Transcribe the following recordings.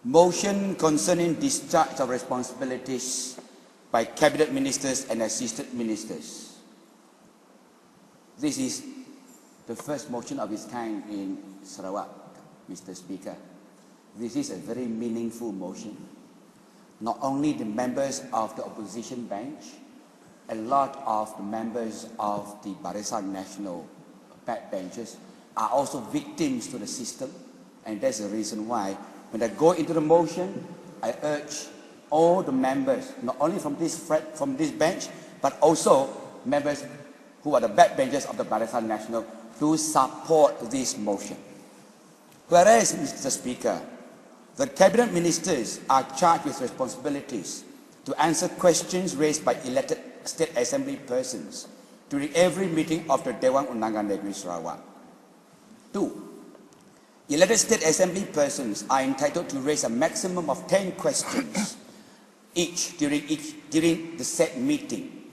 Motion concerning discharge of responsibilities by cabinet ministers and assistant ministers. This is the first motion of its kind in Sarawak, Mr. Speaker. This is a very meaningful motion. Not only the members of the opposition bench, a lot of the members of the Barisan Nasional backbenchers are also victims to the system, and that's the reason why when I go into the motion, I urge all the members, not only from this bench, but also members who are the backbenchers of the Barisan Nasional, to support this motion. Whereas, Mr. Speaker, the cabinet ministers are charged with responsibilities to answer questions raised by elected State Assembly persons during every meeting of the Dewan Undangan Negeri Sarawak. 2. Elected State Assembly persons are entitled to raise a maximum of 10 questions each during the said meeting,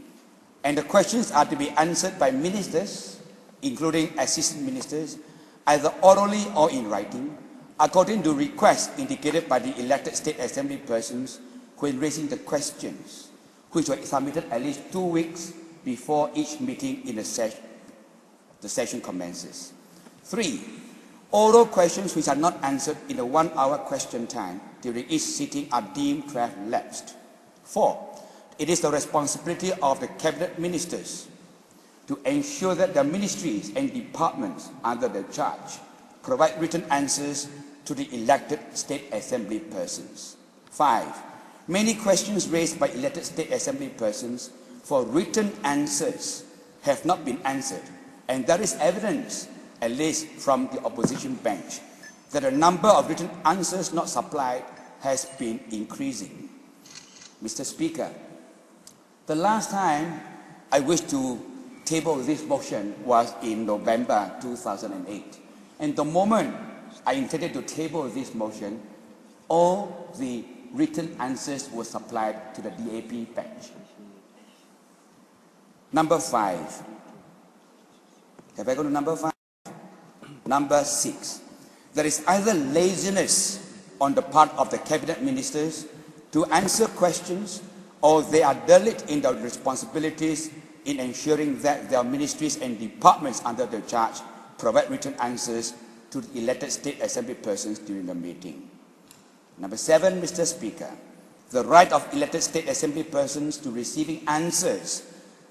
and the questions are to be answered by ministers, including assistant ministers, either orally or in writing, according to requests indicated by the elected State Assembly persons when raising the questions, which were submitted at least 2 weeks before each meeting in the session commences. 3. Oral questions which are not answered in the 1-hour question time during each sitting are deemed to have lapsed. 4. It is the responsibility of the cabinet ministers to ensure that the ministries and departments under their charge provide written answers to the elected State Assembly persons. 5. Many questions raised by elected State Assembly persons for written answers have not been answered, and there is evidence, at least from the opposition bench, that the number of written answers not supplied has been increasing. Mr. Speaker, the last time I wished to table this motion was in November 2008. And the moment I intended to table this motion, all the written answers were supplied to the DAP bench. Number 5. Have I gone to number 5? Number 6. There is either laziness on the part of the cabinet ministers to answer questions, or they are derelict in their responsibilities in ensuring that their ministries and departments under their charge provide written answers to the elected State Assembly persons during the meeting. Number 7, Mr. Speaker, the right of elected State Assembly persons to receiving answers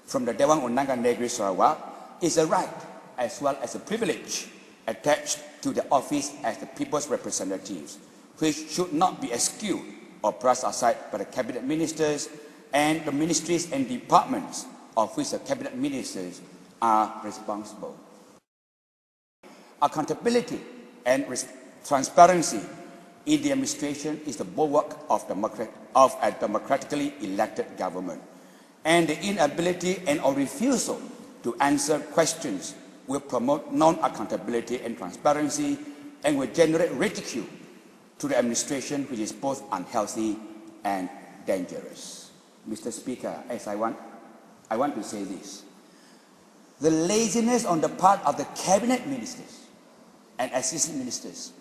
from the Dewan Undangan Negeri Sarawak is a right as well as a privilege attached to the office as the people's representatives, which should not be eschewed or brushed aside by the cabinet ministers and the ministries and departments of which the cabinet ministers are responsible. Accountability and transparency in the administration is the bulwark of a democratically elected government, and the inability and or refusal to answer questions will promote non-accountability and transparency and will generate ridicule to the administration, which is both unhealthy and dangerous. Mr. Speaker, as I want to say this. The laziness on the part of the cabinet ministers and assistant ministers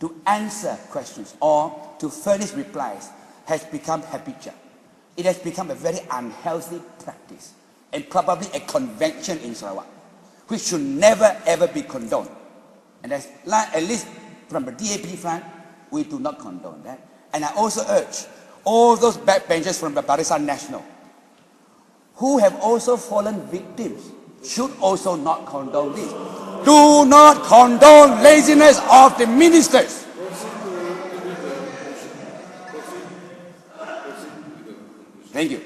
to answer questions or to furnish replies has become habitual. It has become a very unhealthy practice and probably a convention in Sarawak, which should never ever be condoned. And at least from the DAP front, we do not condone that. And I also urge all those backbenchers from the Barisan Nasional who have also fallen victims should also not condone this. Do not condone laziness of the ministers. Thank you.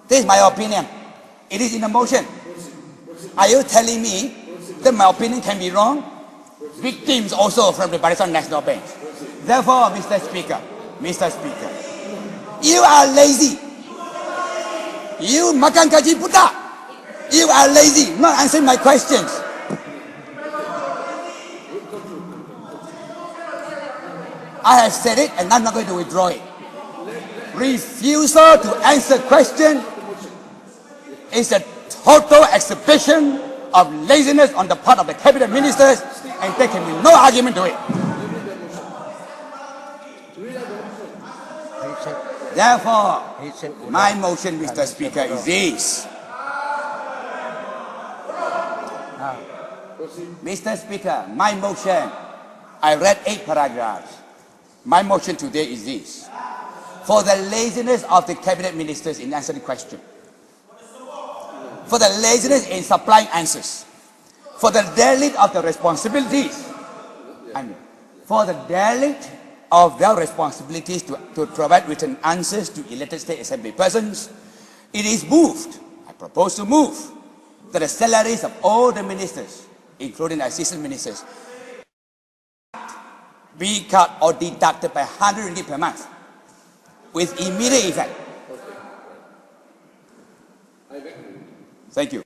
This is my opinion. It is in the motion. Are you telling me that my opinion can be wrong? Victims also from the Barisan Nasional bench. Therefore, Mr. Speaker, you are lazy. You makan gaji budak. You are lazy, not answering my questions. I have said it and I'm not going to withdraw it. Refusal to answer question is a total exhibition of laziness on the part of the cabinet ministers, and there can be no argument to it. Therefore, my motion, Mr. Speaker, is this. Mr. Speaker, my motion, I read 8 paragraphs. My motion today is this. For the laziness of the cabinet ministers in answering the question, for the laziness in supplying answers, for the derelict of the responsibilities, and for the derelict of their responsibilities to provide written answers to elected state assembly persons, it is moved, I propose to move, that the salaries of all the ministers, including the assistant ministers, be cut or deducted by 100 ringgit per month with immediate effect. Thank you.